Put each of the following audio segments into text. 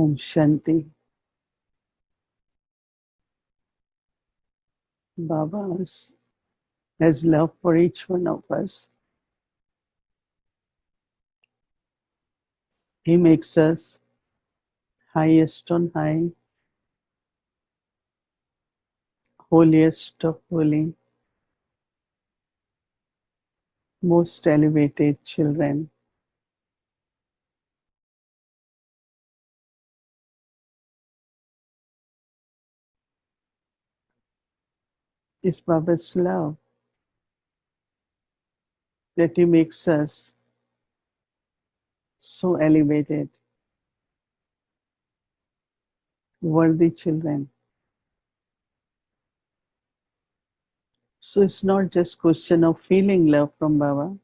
Om Shanti. Baba has love for each one of us. He makes us highest on high, holiest of holy, most elevated children. It's Baba's love that He makes us so elevated, worthy children. So it's not just question of feeling love from Baba,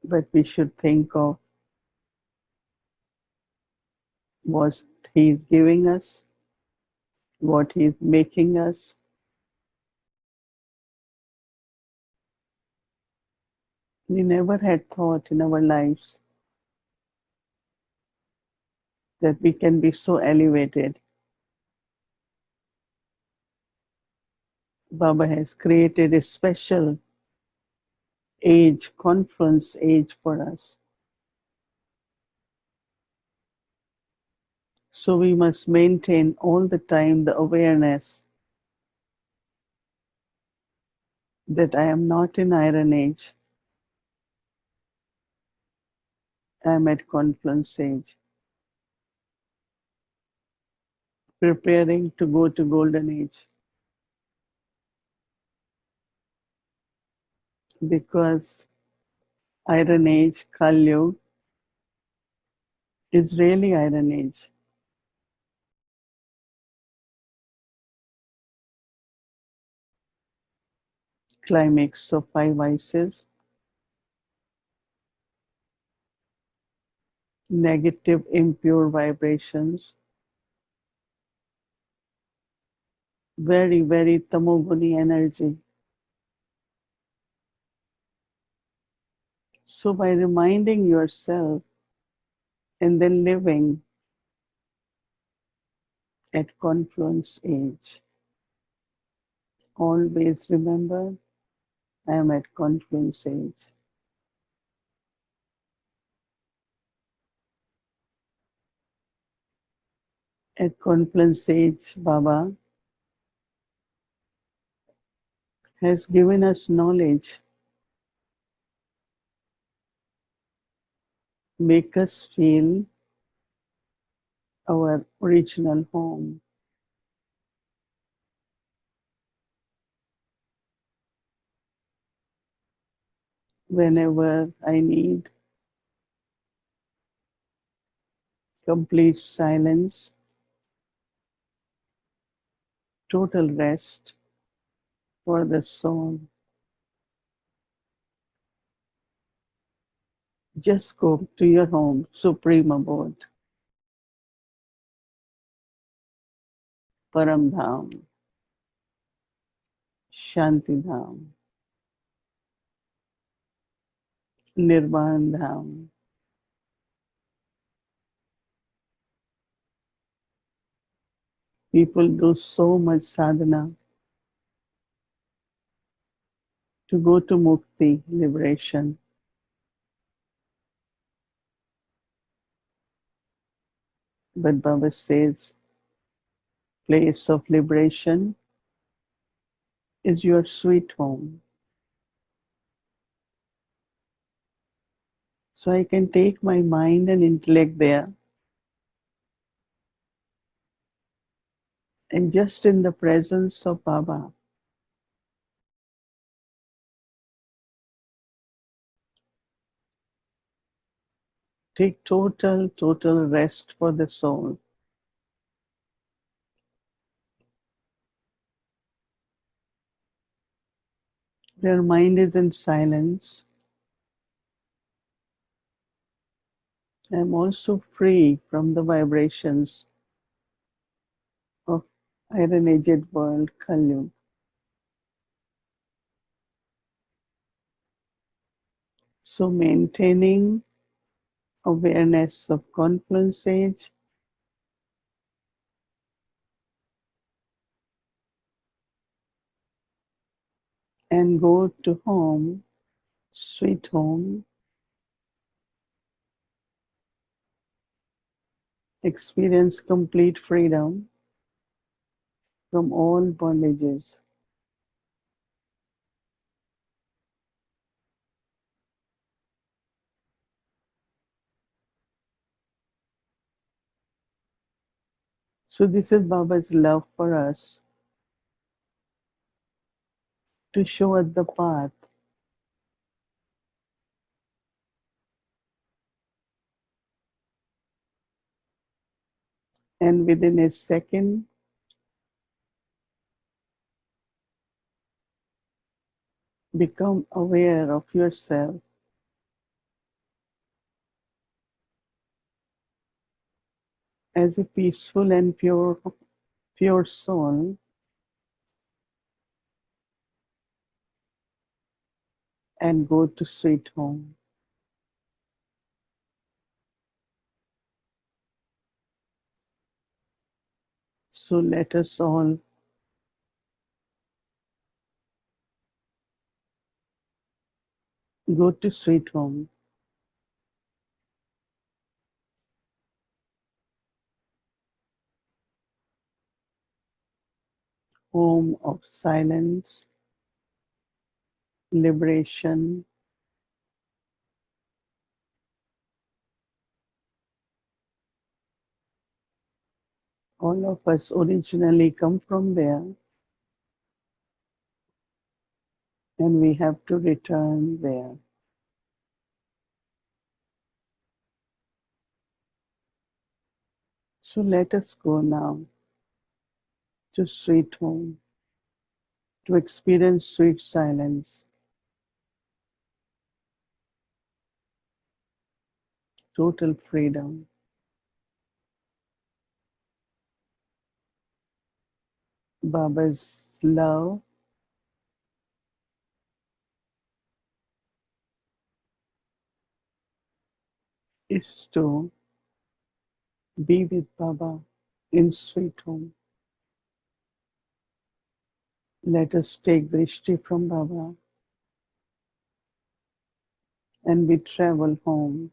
but we should think of what He's giving us, what He's making us. We never had thought in our lives that we can be so elevated. Baba has created a special age, conference age for us. So we must maintain all the time the awareness that I am not in Iron Age. I am at Confluence Age, preparing to go to Golden Age. Because Iron Age, Kali Yuga, is really Iron Age. Climax of 5 vices, negative, impure vibrations, very, very tamoguni energy. So by reminding yourself and then living at Confluence Age, always remember, I am at Confluence Age. At Confluence Age, Baba has given us knowledge, make us feel our original home. Whenever I need complete silence, total rest for the soul, just go to your home, supreme abode, Param Dham, Shanti Dham, Nirvan Dham. People do so much sadhana to go to mukti, liberation. But Baba says, place of liberation is your sweet home. So I can take my mind and intellect there, and just in the presence of Baba, take total rest for the soul. Their mind is in silence. I am also free from the vibrations of Iron Aged world, Kali Yuga. So maintaining awareness of confluence age, and go to home, sweet home, experience complete freedom from all bondages. So this is Baba's love for us to show us the path, and within a second, become aware of yourself as a peaceful and pure soul, and go to sweet home. So let us all go to sweet home, home of silence, liberation. All of us originally come from there, and we have to return there. So let us go now to sweet home, to experience sweet silence, total freedom. Baba's love is to be with Baba in sweet home. Let us take drishti from Baba and we travel home.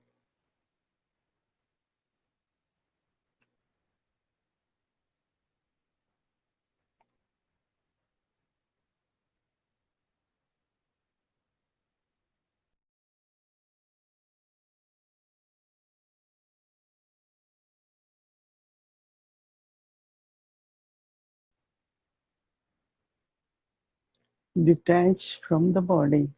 Detached from the body,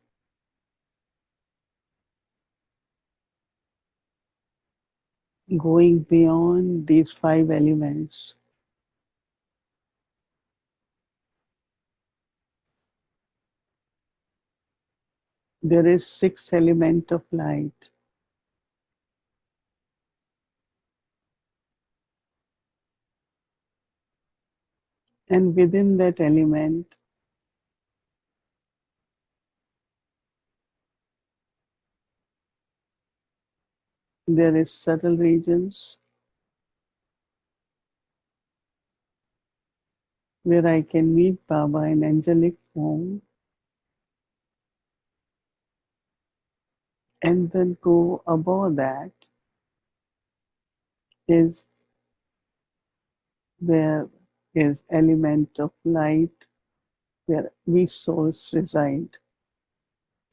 going beyond these five elements. There is sixth element of light. And within that element, there is subtle regions where I can meet Baba in angelic form, and then go above that is where is element of light, where we souls reside.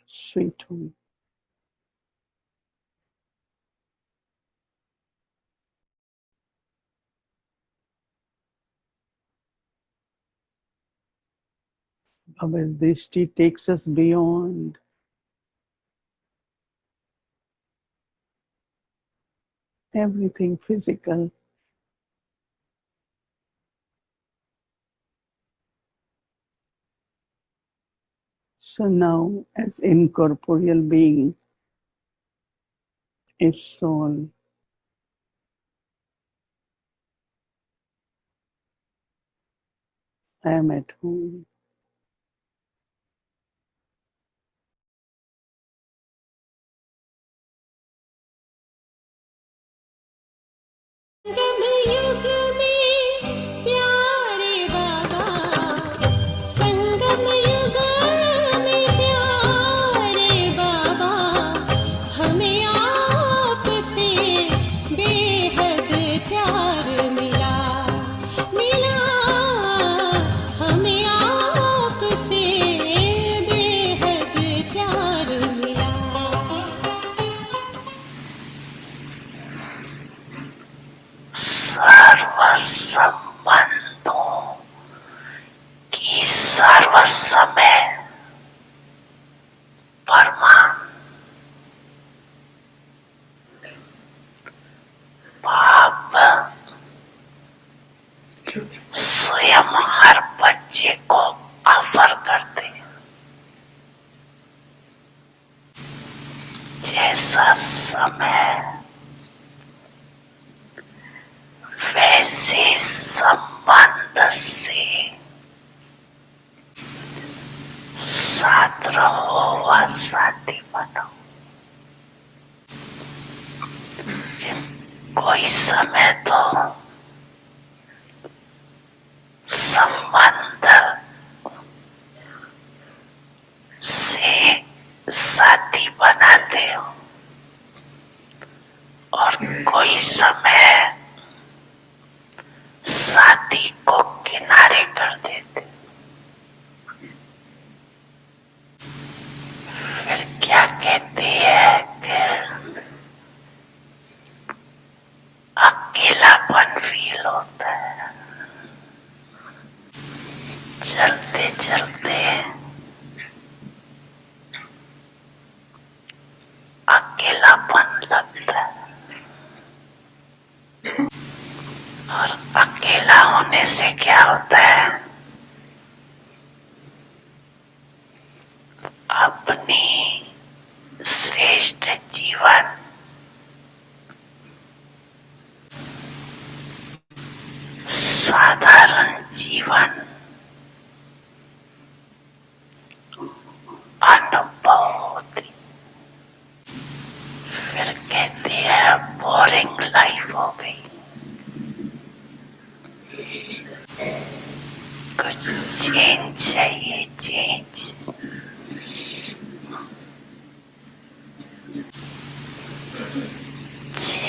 Sweet home. Baba's Drishti takes us beyond everything physical. So now, as incorporeal being, a soul, I am at home. सर्व संबंधों की सर्व समय परमान बाप स्वयं हर बच्चे को offer करते हैं। जैसा समय वैसे संबंध से साथ रहो व साथी बनो। कोई समय तो संबंध से साथी बनाते हो और कोई समय साथी को किनारे कर देते। फिर क्या कहती है कि अकेलापन फील होता है। चलते चलते अकेलापन लगता है और अकेला होने से क्या होता है, अपनी श्रेष्ठ जीवन साधारण जीवन अनुभव होती। फिर कहती है बोरिंग लाइफ हो गई। कुछ चेंज चाहिए, चेंज।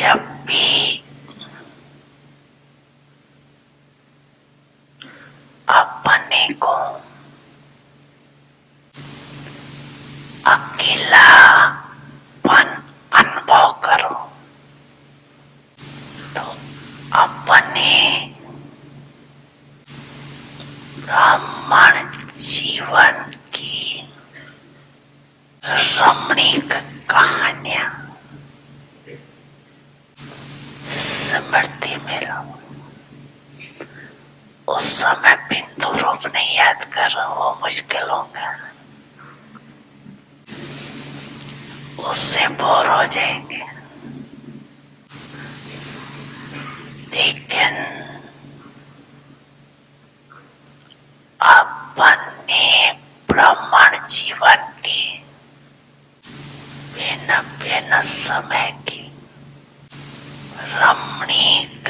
जब भी अपने को अकेलापन अनुभव करो तो अपने ब्राह्मण जीवन की रमणीक कहानियां स्मृति में लो। उस समय बिंदु रूप नहीं याद करो, वो मुश्किल होगा, उससे बोर हो जाएंगे। लेकिन अपने ब्राह्मण जीवन की भिन्न भिन्न समय की रमणीक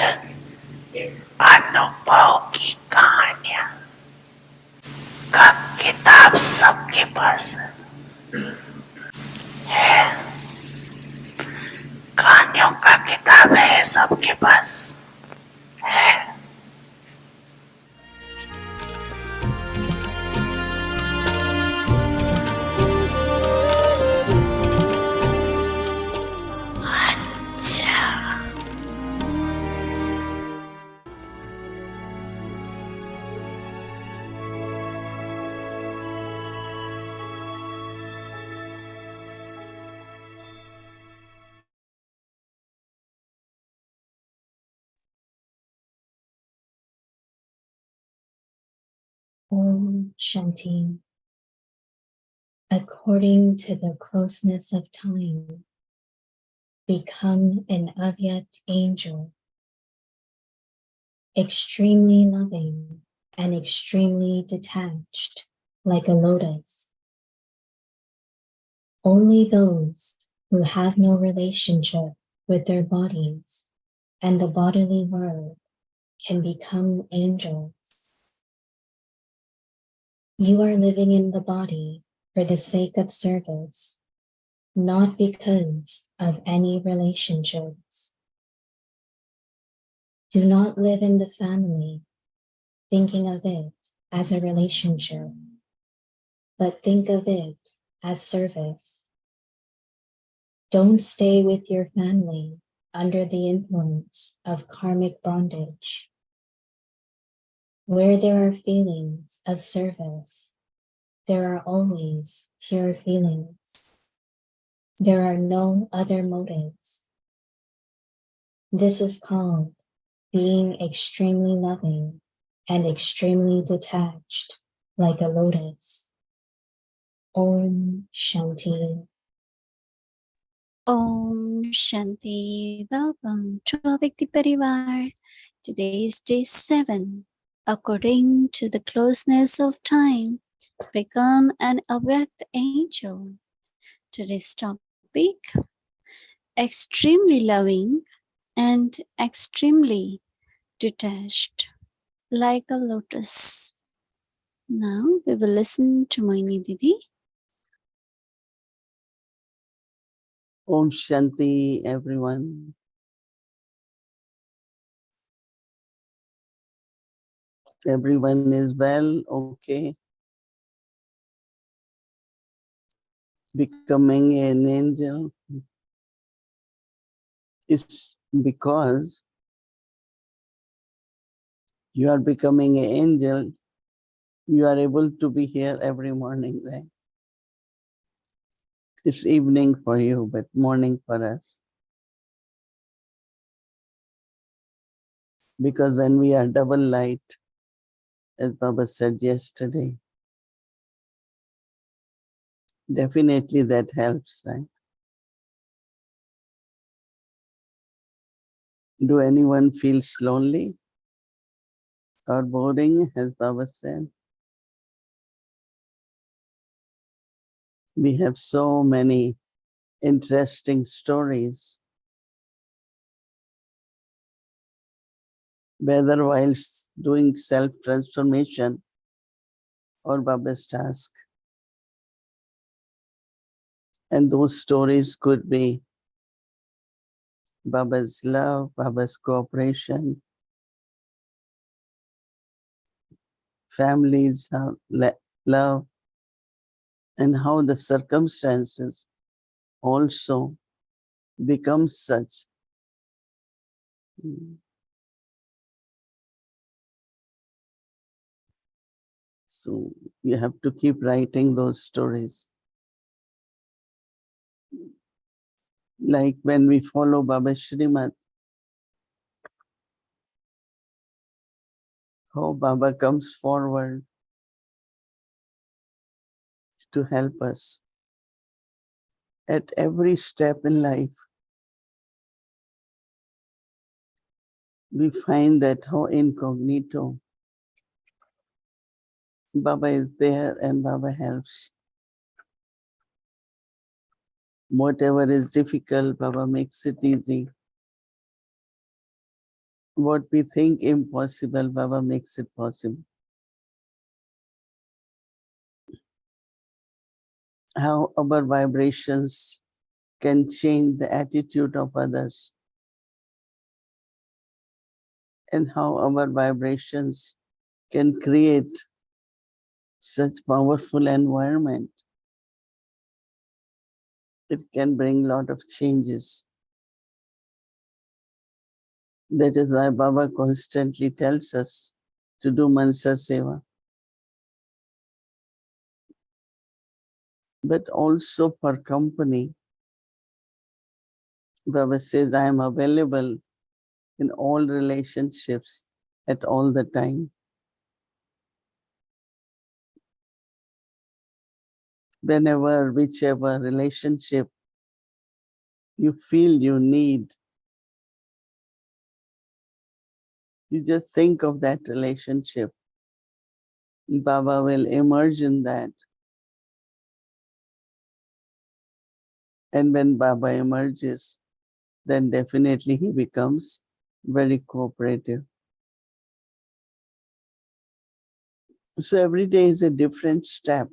अनुभव की कहानियां का किताब सबके पास है। कहानियों का किताब है, सबके पास है। Om Shanti. According to the closeness of time, become an Avyakti angel, extremely loving and extremely detached, like a lotus. Only those who have no relationship with their bodies and the bodily world can become angels. You are living in the body for the sake of service, not because of any relationships. Do not live in the family thinking of it as a relationship, but think of it as service. Don't stay with your family under the influence of karmic bondage. Where there are feelings of service, there are always pure feelings. There are no other motives. This is called being extremely loving and extremely detached, like a lotus. Om Shanti. Om Shanti. Welcome to Avyakti Parivar. Today is day 7. According to the closeness of time, become an Avyakti angel. Today's topic, extremely loving and extremely detached, like a lotus. Now we will listen to Mohini Didi. Om Shanti, everyone. Everyone is well, okay. Becoming an angel is because you are becoming an angel. You are able to be here every morning, right? It's evening for you, but morning for us. Because when we are double light, as Baba said yesterday, definitely that helps, right? Do anyone feels lonely or boring, as Baba said? We have so many interesting stories, whether while doing self-transformation or Baba's task. And those stories could be Baba's love, Baba's cooperation, families' love, and how the circumstances also become such. So you have to keep writing those stories. Like when we follow Baba Shrimad, how Baba comes forward to help us. At every step in life, we find that how incognito Baba is there and Baba helps. Whatever is difficult, Baba makes it easy. What we think impossible, Baba makes it possible. How our vibrations can change the attitude of others, and how our vibrations can create such powerful environment. It can bring a lot of changes. That is why Baba constantly tells us to do Mansa Seva. But also for company, Baba says, I am available in all relationships at all the time. Whenever, whichever relationship you feel you need, you just think of that relationship. Baba will emerge in that. And when Baba emerges, then definitely he becomes very cooperative. So every day is a different step.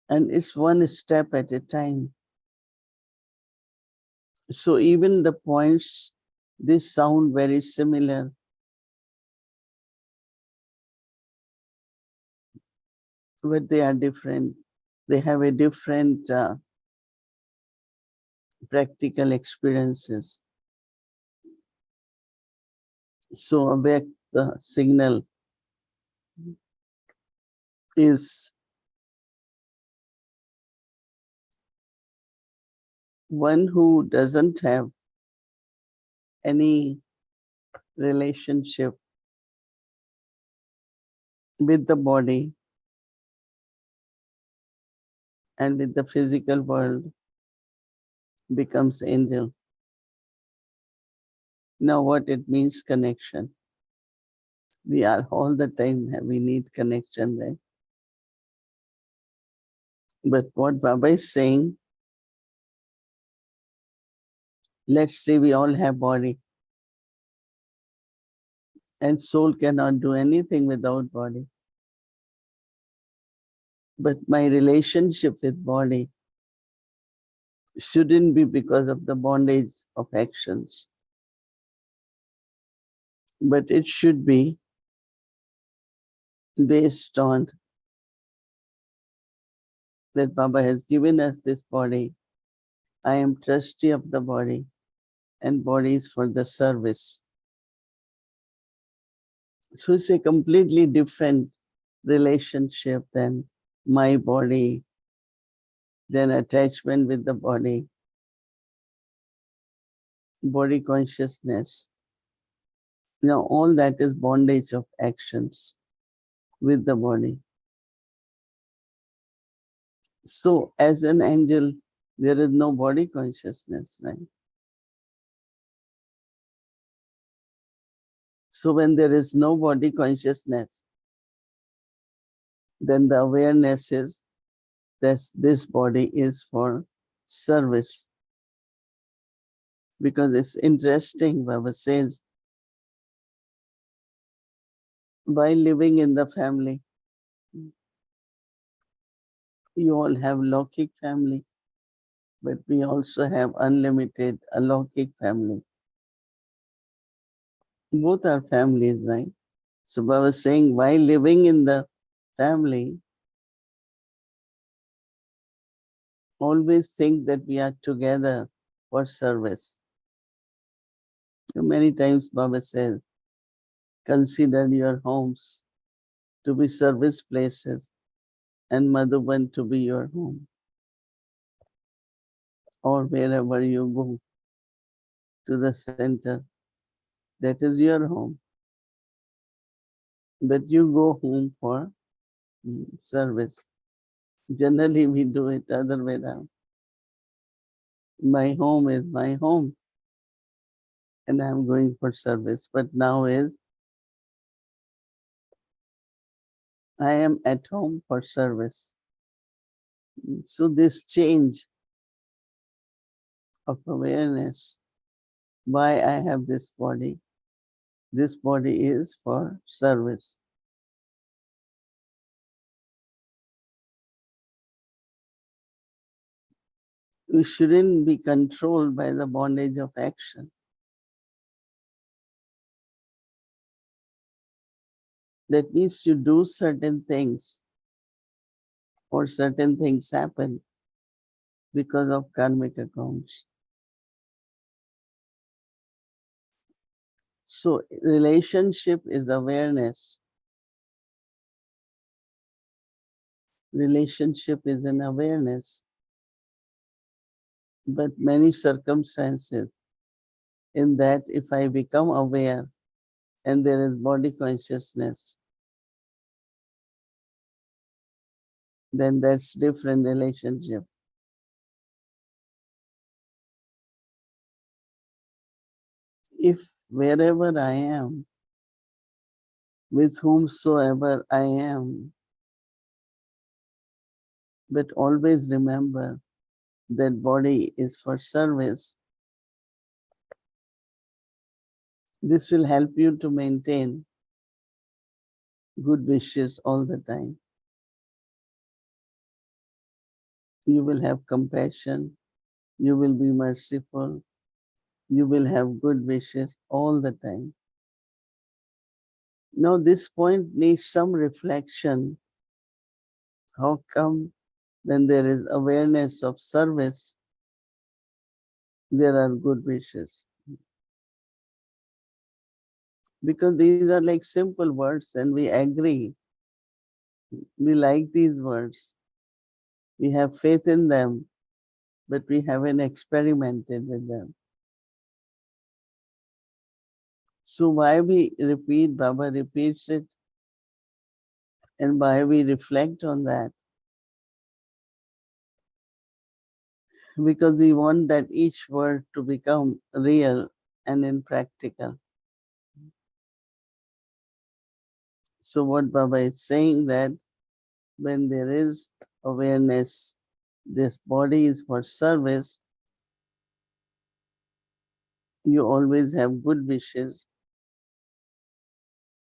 And it's one step at a time. So even the points, they sound very similar. But they are different. They have a different practical experiences. So Avyakti, the signal, is one who doesn't have any relationship with the body and with the physical world becomes angel. Now what it means connection. We are all the time, we need connection, right? But what Baba is saying, let's say we all have body and soul cannot do anything without body. But my relationship with body shouldn't be because of the bondage of actions, but it should be based on that Baba has given us this body. I am trustee of the body and body is for the service. So it's a completely different relationship than my body, than attachment with the body, body consciousness. All that is bondage of actions with the body. So as an angel, there is no body consciousness, right? So when there is no body consciousness, then the awareness is that this body is for service. Because it's interesting, Baba says, while living in the family, you all have Lokik family, but we also have unlimited alokik family. Both are families, right? So Baba was saying, while living in the family, always think that we are together for service. So many times Baba says, consider your homes to be service places and Madhuban to be your home. Or wherever you go to the center, that is your home. But you go home for service. Generally, we do it other way around. My home is my home and I'm going for service. But now is, I am at home for service. So this change of awareness, why I have this body is for service. We shouldn't be controlled by the bondage of action. That means you do certain things or certain things happen because of karmic accounts. So relationship is awareness. Relationship is an awareness. But many circumstances in that if I become aware and there is body consciousness, then that's different relationship. If wherever I am, with whomsoever I am, but always remember that body is for service, this will help you to maintain good wishes all the time. You will have compassion, you will be merciful, you will have good wishes all the time. Now this point needs some reflection. How come when there is awareness of service, there are good wishes. Because these are like simple words and we agree. We like these words. We have faith in them, but we haven't experimented with them. So why we repeat, Baba repeats it, and why we reflect on that? Because we want that each word to become real and impractical. So what Baba is saying that when there is awareness, this body is for service, you always have good wishes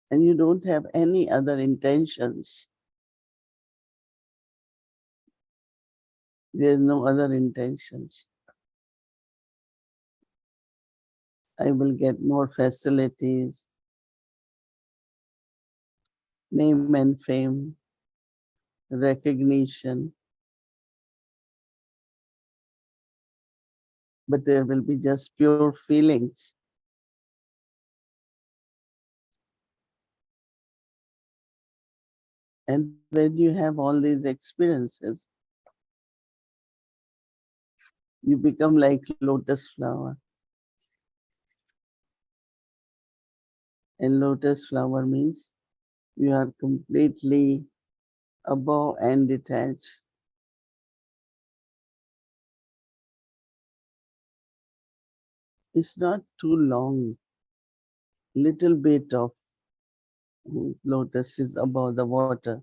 and you don't have any other intentions. There's no other intentions. I will get more facilities, name and fame, recognition, but there will be just pure feelings. And when you have all these experiences, you become like lotus flower. And lotus flower means you are completely above and detached. It's not too long. Little bit of lotus is above the water.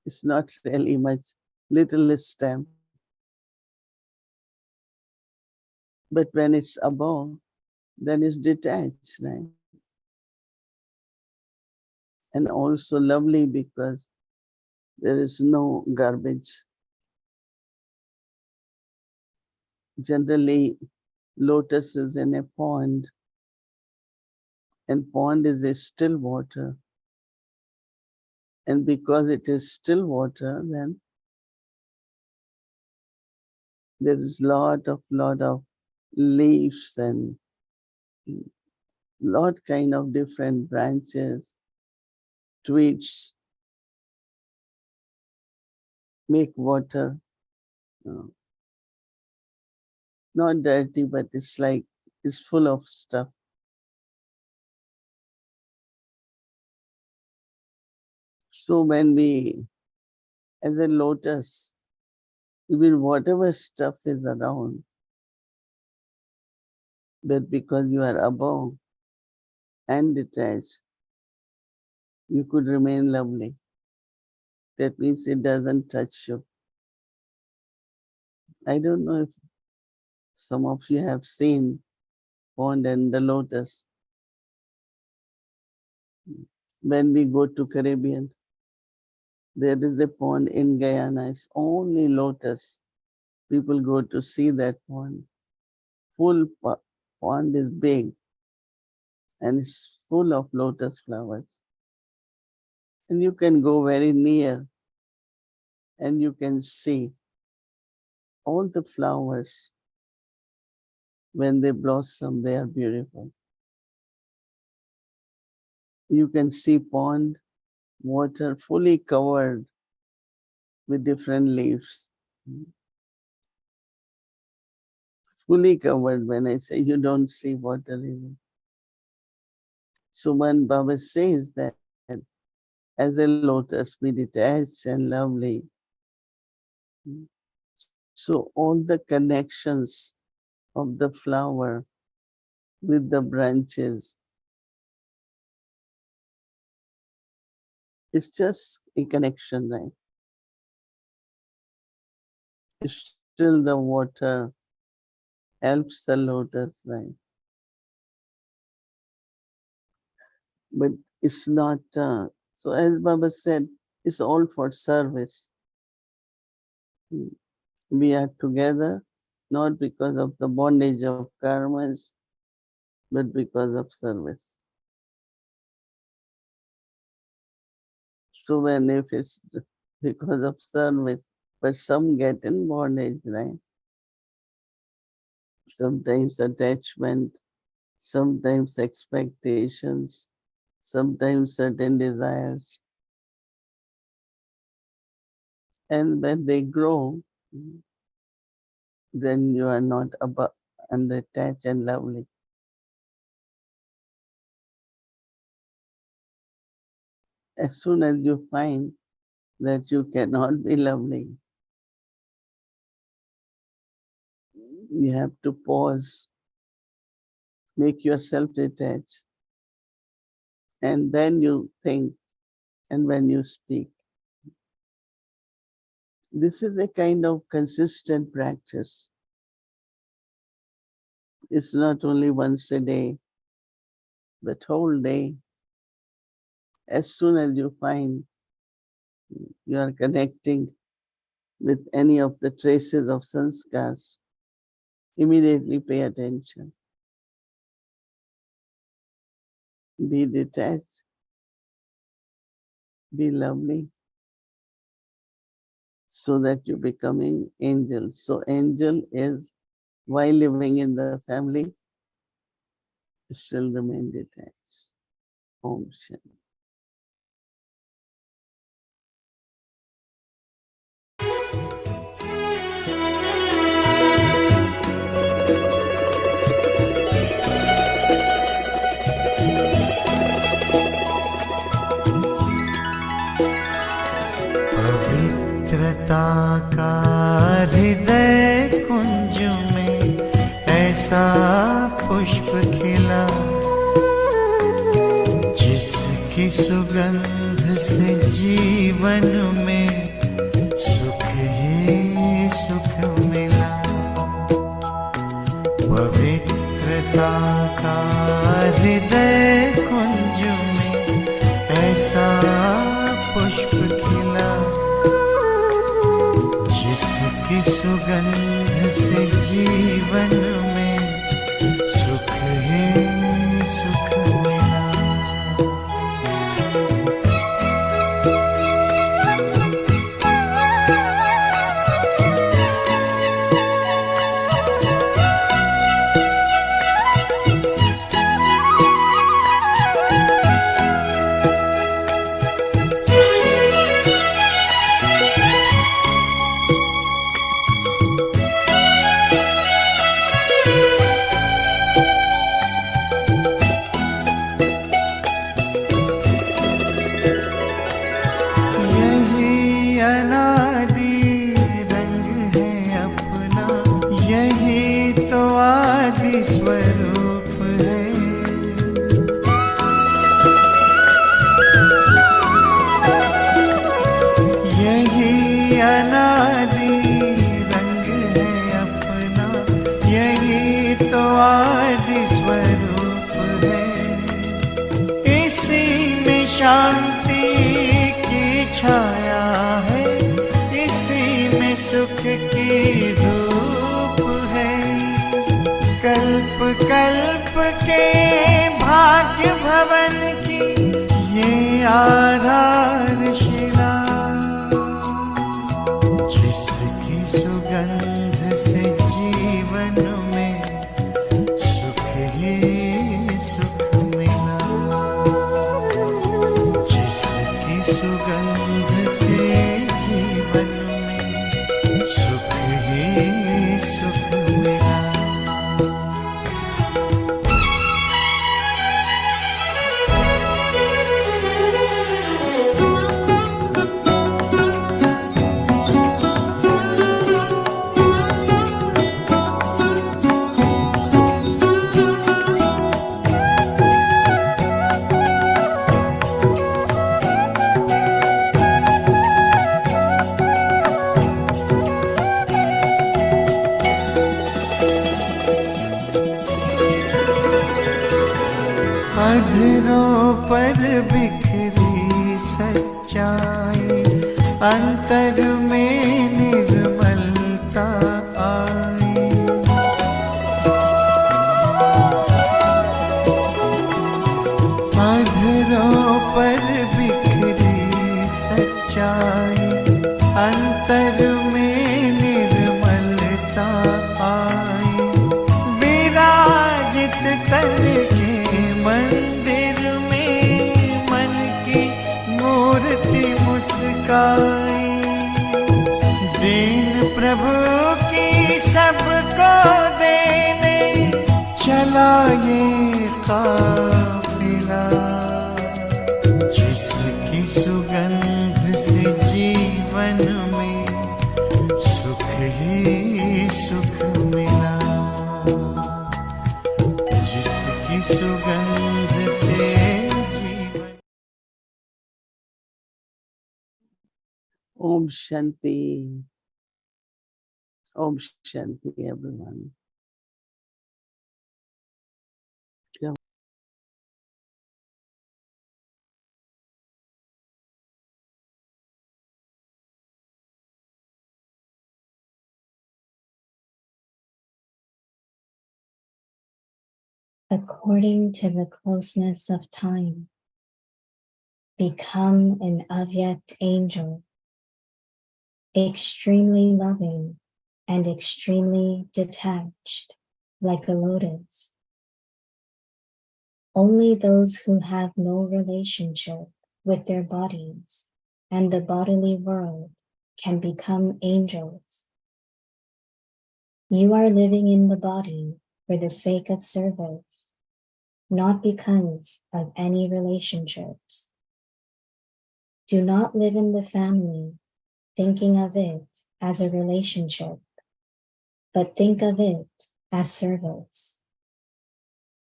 It's not really much, little stem. But when it's above, then it's detached, right? And also lovely because there is no garbage. Generally, lotus is in a pond, and pond is a still water. And because it is still water, then there is lot of leaves and lot kind of different branches, twigs, make water uh, not dirty, but it's like it's full of stuff. So when we, as a lotus, even whatever stuff is around, but because you are above and detached, you could remain lovely. That means it doesn't touch you. I don't know if some of you have seen pond and the lotus. When we go to Caribbean, there is a pond in Guyana. It's only lotus. People go to see that pond. Pond is big and it's full of lotus flowers. And you can go very near and you can see all the flowers. When they blossom, they are beautiful. You can see pond water fully covered with different leaves. Fully covered. When I say you don't see water even. So when Baba says that as a lotus be detached and lovely, so all the connections of the flower with the branches, it's just a connection, right? Still the water helps the lotus, right? But it's not, so as Baba said, it's all for service. We are together not because of the bondage of karmas, but because of service. So when if it's because of service, but some get in bondage, right? sometimes attachment, sometimes expectations, sometimes certain desires. And when they grow, then you are not above and attached and lovely. As soon as you find that you cannot be lovely, you have to pause, make yourself detached, and then you think, and when you speak. This is a kind of consistent practice. It's not only once a day, but whole day. As soon as you find you are connecting with any of the traces of sanskars, immediately pay attention. Be detached, be lovely, so that you're becoming angel. So angel is, while living in the family, still remain detached. Om Shanti. पवित्रता का हृदय कुंज में ऐसा पुष्प खिला, जिसकी सुगंध से जीवन में सुख ही सुख मिला। पवित्रता का हृदय कुंज में ऐसा पुष्प खिला, जिसकी सुगंध से जीवन में सुख ही सुख मिला। शांति की छाया है, इसी में सुख की धूप है। कल्प कल्प के भाग्य भवन की ये आधारशिला, जिसकी सुगंध से जीवन में सुख ही सुख मिला। सुगंध से जीवन में सुख ही सुख मिला। अधरों पर बिखरी सच्चाई, अंतर में निर्मलता आई। अधरों पर बिखरी सच्चाई, अंतर में निर्मलता आई। मंदिर में मन की मूर्ति मुस्काई, दीन प्रभु की सबको देने चला ये काफिला। जिसकी सुगंध से जीवन में सुख ही सुख मिला, जिसकी सुगंध से जीवन। Om Shanti. Om Shanti, everyone. According to the closeness of time, become an Avyakti angel, extremely loving and extremely detached, like a lotus. Only those who have no relationship with their bodies and the bodily world can become angels. You are living in the body for the sake of service, not because of any relationships. Do not live in the family thinking of it as a relationship, but think of it as service.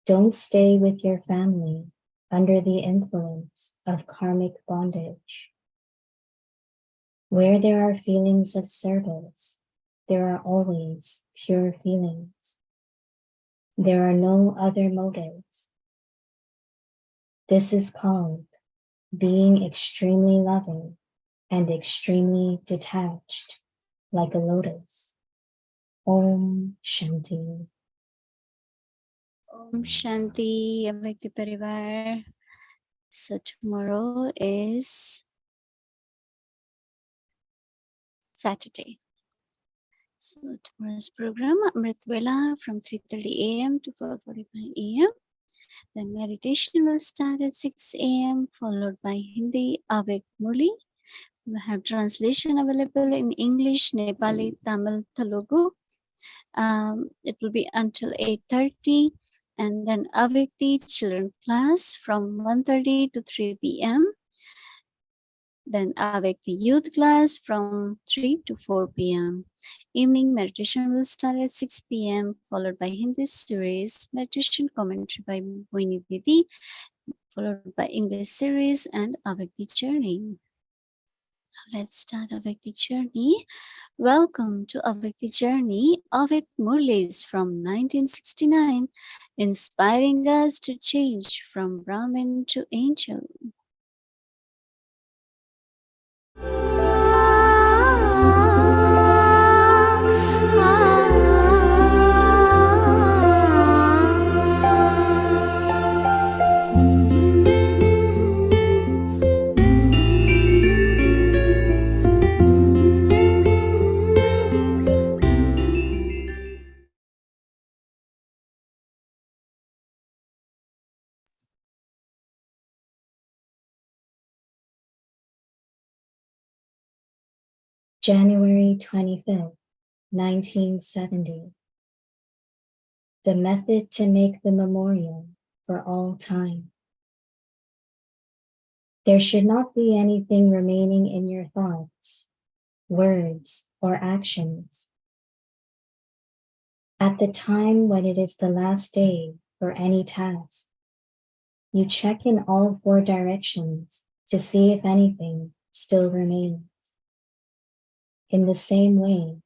Don't stay with your family under the influence of karmic bondage. Where there are feelings of service, there are always pure feelings. There are no other motives. This is called being extremely loving and extremely detached, like a lotus. Om Shanti. Om Shanti, Avyakti Parivar. So tomorrow is Saturday. So tomorrow's program, Amrit Vela from 3:30 a.m. to 4:45 a.m. Then meditation will start at 6 a.m. followed by Hindi Avyakti Murli. We have translation available in English, Nepali, Tamil, Telugu. It will be until 8:30, and then Avyakti children class from 1:30 to 3 p.m. Then Avyakti youth class from 3 to 4 p.m. Evening meditation will start at 6 p.m. followed by Hindi series, meditation commentary by Mohini Didi, followed by English series and Avyakti journey. Let's start Avyakti journey. Welcome to Avyakti journey. Avyakti Murlis from 1969, inspiring us to change from Brahmin to angel. January 25th, 1970. The method to make the memorial for all time. There should not be anything remaining in your thoughts, words, or actions. At the time when it is the last day for any task, you check in all 4 directions to see if anything still remains. In the same way,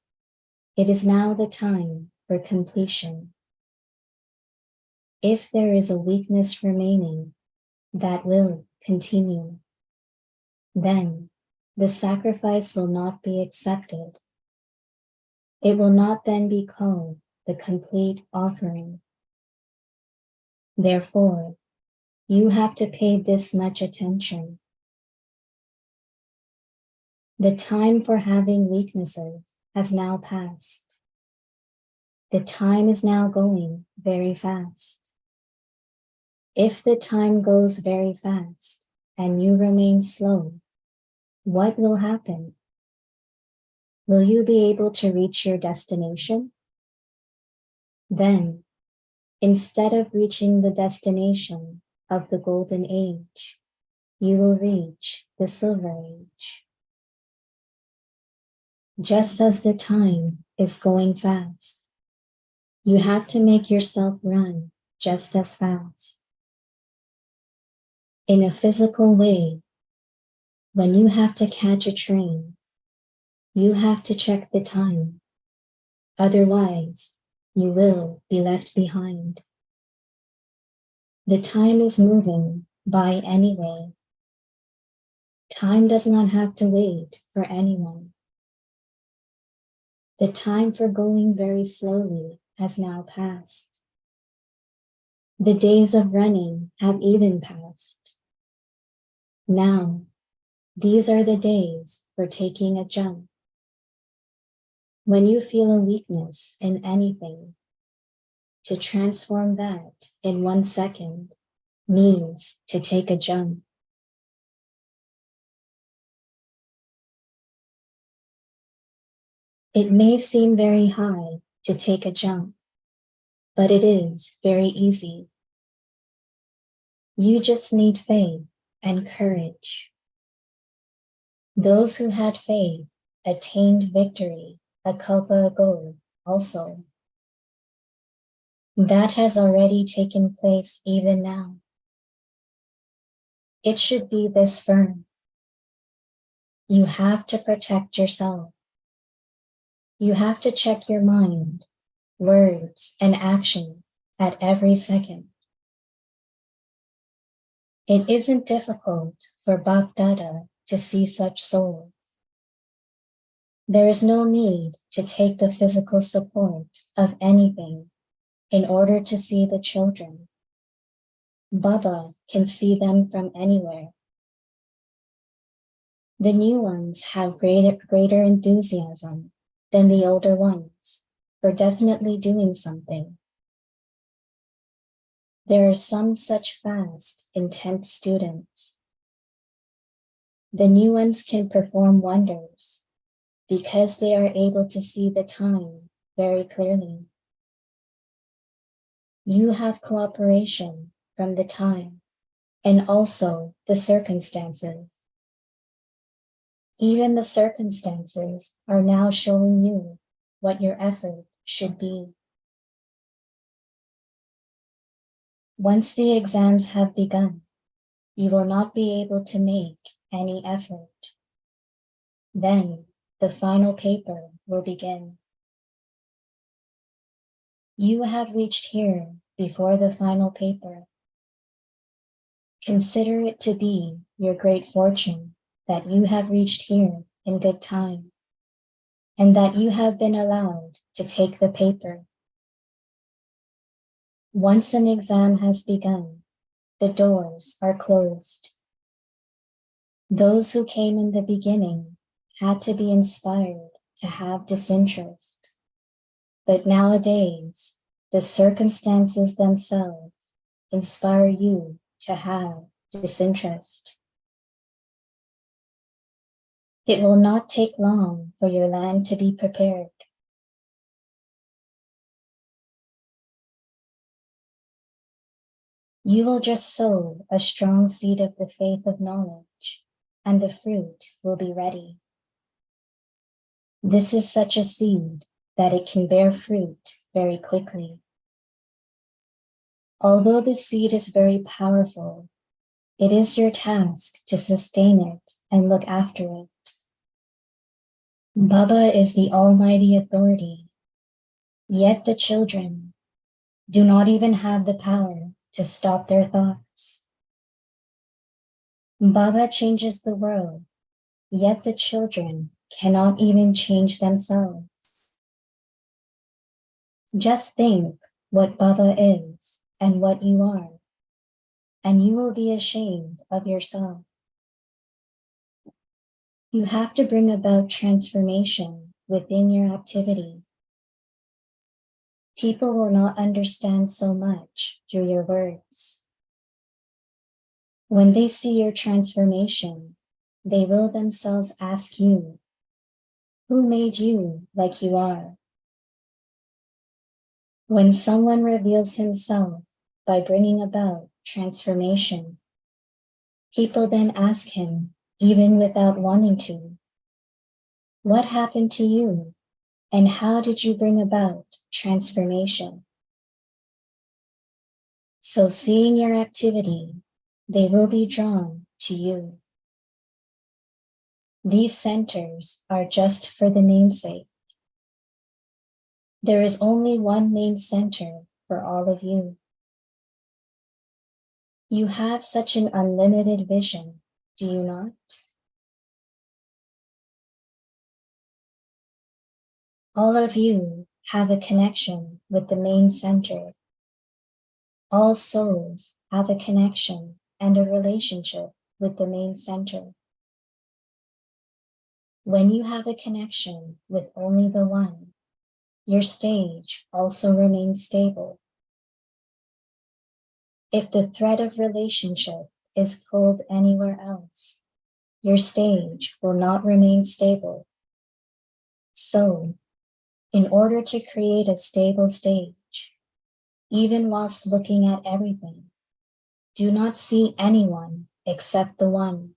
it is now the time for completion. If there is a weakness remaining, that will continue. Then the sacrifice will not be accepted. It will not then be called the complete offering. Therefore, you have to pay this much attention. The time for having weaknesses has now passed. The time is now going very fast. If the time goes very fast and you remain slow, what will happen? Will you be able to reach your destination? Then, instead of reaching the destination of the golden age, you will reach the silver age. Just as the time is going fast, you have to make yourself run just as fast. In a physical way, when you have to catch a train, you have to check the time. Otherwise, you will be left behind. The time is moving by anyway. Time does not have to wait for anyone. The time for going very slowly has now passed. The days of running have even passed. Now, these are the days for taking a jump. When you feel a weakness in anything, to transform that in 1 second means to take a jump. It may seem very high to take a jump, but it is very easy. You just need faith and courage. Those who had faith attained victory a kalpa ago also. That has already taken place even now. It should be this firm. You have to protect yourself. You have to check your mind, words, and actions at every second. It isn't difficult for Bap Dada to see such souls. There is no need to take the physical support of anything in order to see the children. Baba can see them from anywhere. The new ones have greater enthusiasm than the older ones for definitely doing something. There are some such fast, intense students. The new ones can perform wonders because they are able to see the time very clearly. You have cooperation from the time and also the circumstances. Even the circumstances are now showing you what your effort should be. Once the exams have begun, you will not be able to make any effort. Then the final paper will begin. You have reached here before the final paper. Consider it to be your great fortune that you have reached here in good time, and that you have been allowed to take the paper. Once an exam has begun, the doors are closed. Those who came in the beginning had to be inspired to have disinterest. But nowadays, the circumstances themselves inspire you to have disinterest. It will not take long for your land to be prepared. You will just sow a strong seed of the faith of knowledge, and the fruit will be ready. This is such a seed that it can bear fruit very quickly. Although the seed is very powerful, it is your task to sustain it and look after it. Baba is the almighty authority, yet the children do not even have the power to stop their thoughts. Baba changes the world, yet the children cannot even change themselves. Just think what Baba is and what you are, and you will be ashamed of yourself. You have to bring about transformation within your activity. People will not understand so much through your words. When they see your transformation, they will themselves ask you, who made you like you are? When someone reveals himself by bringing about transformation, people then ask him, even without wanting to, what happened to you and how did you bring about transformation? So seeing your activity, they will be drawn to you. These centers are just for the namesake. There is only one main center for all of you. You have such an unlimited vision, do you not? All of you have a connection with the main center. All souls have a connection and a relationship with the main center. When you have a connection with only the one, your stage also remains stable. If the thread of relationship is pulled anywhere else, your stage will not remain stable. So, in order to create a stable stage, even whilst looking at everything, do not see anyone except the one.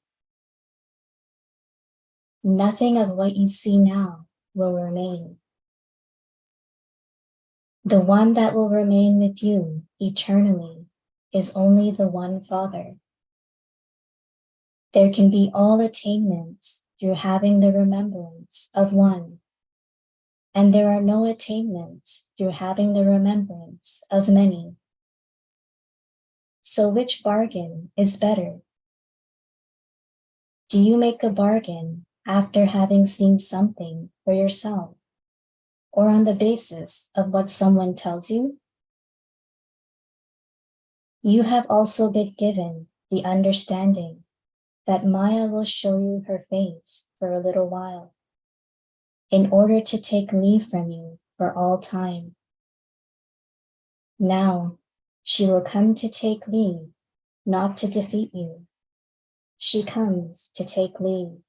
Nothing of what you see now will remain. The one that will remain with you eternally is only the one Father. There can be all attainments through having the remembrance of one, and there are no attainments through having the remembrance of many. So which bargain is better? Do you make a bargain after having seen something for yourself, or on the basis of what someone tells you? You have also been given the understanding that Maya will show you her face for a little while, in order to take leave from you for all time. Now, she will come to take leave, not to defeat you. She comes to take leave.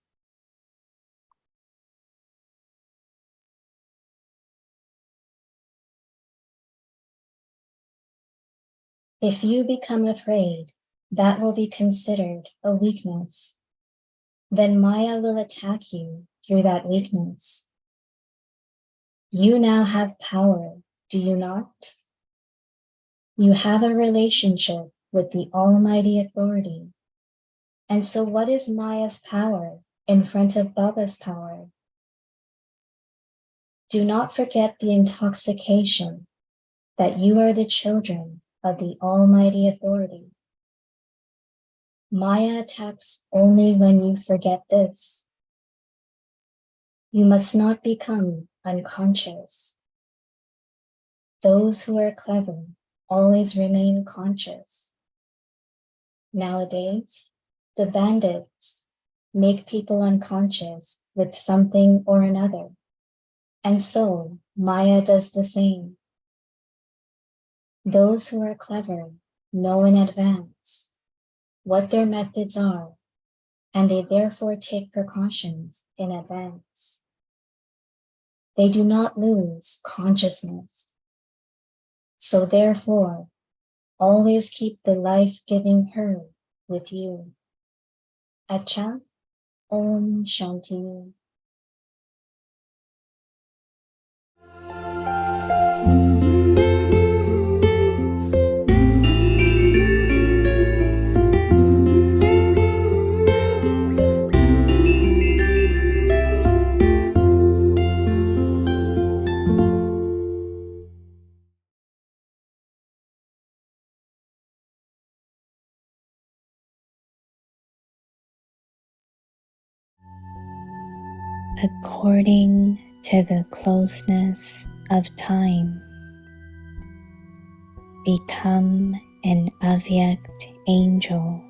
If you become afraid, that will be considered a weakness. Then Maya will attack you through that weakness. You now have power, do you not? You have a relationship with the Almighty Authority. And so what is Maya's power in front of Baba's power? Do not forget the intoxication that you are the children of the Almighty Authority. Maya attacks only when you forget this. You must not become unconscious. Those who are clever always remain conscious. Nowadays, the bandits make people unconscious with something or another, and so Maya does the same. Those who are clever know in advance what their methods are, and they therefore take precautions in advance. They do not lose consciousness. So therefore, always keep the life-giving herb with you. Acha, Om Shanti. According to the closeness of time, become an Avyakti angel.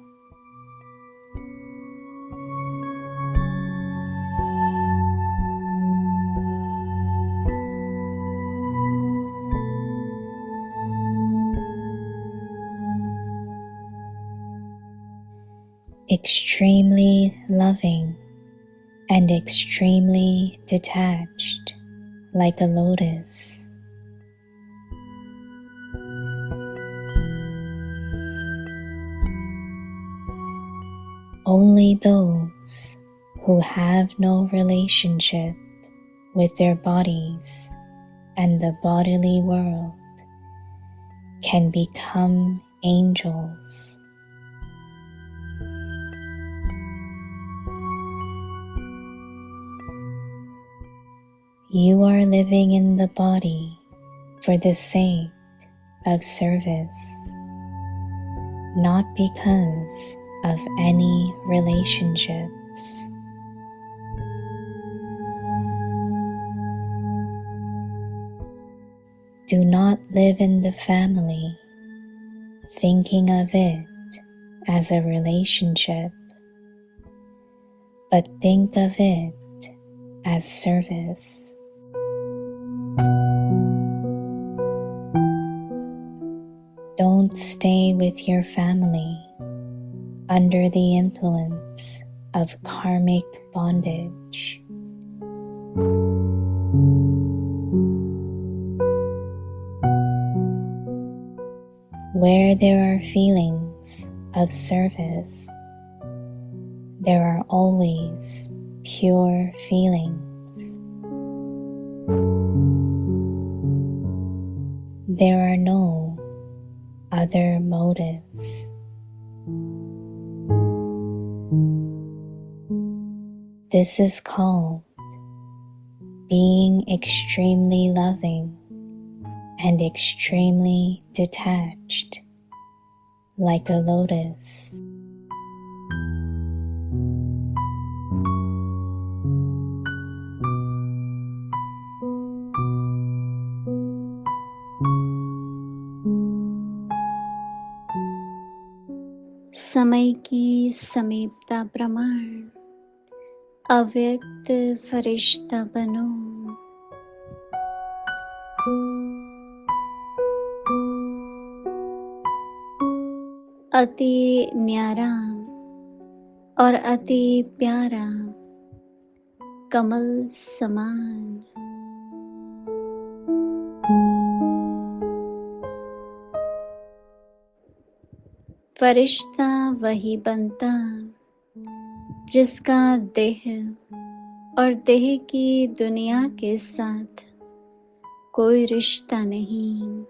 extremely loving and extremely detached, like a lotus. Only those who have no relationship with their bodies and the bodily world can become angels. You are living in the body for the sake of service, not because of any relationships. Do not live in the family thinking of it as a relationship, but think of it as service. Don't stay with your family under the influence of karmic bondage. Where there are feelings of service, there are always pure feelings. There are no other motives. This is called being extremely loving and extremely detached, like a lotus. समय की समीपता प्रमाण अव्यक्त फरिश्ता बनो। अति न्यारा और अति प्यारा कमल समान। फरिश्ता वही बनता जिसका देह और देह की दुनिया के साथ कोई रिश्ता नहीं।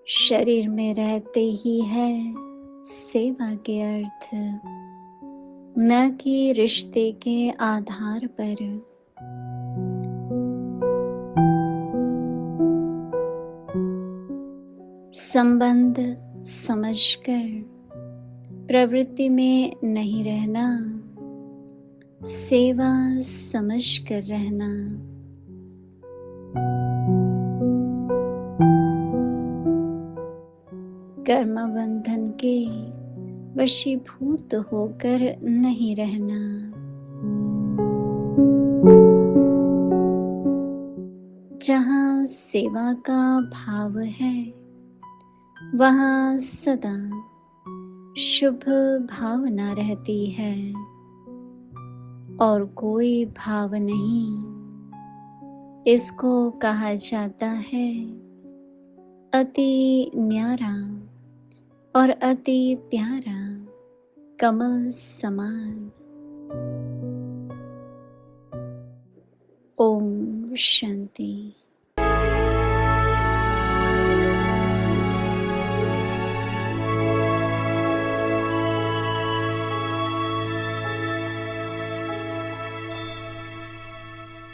शरीर में रहते ही है सेवा के अर्थ, न कि रिश्ते के आधार पर। संबंध समझकर प्रवृत्ति में नहीं रहना, सेवा समझकर रहना। कर्म बंधन के वशीभूत होकर नहीं रहना। जहाँ सेवा का भाव है वहाँ सदा शुभ भावना रहती है और कोई भाव नहीं। इसको कहा जाता है अति न्यारा और अति प्यारा कमल समान। ओम शांति।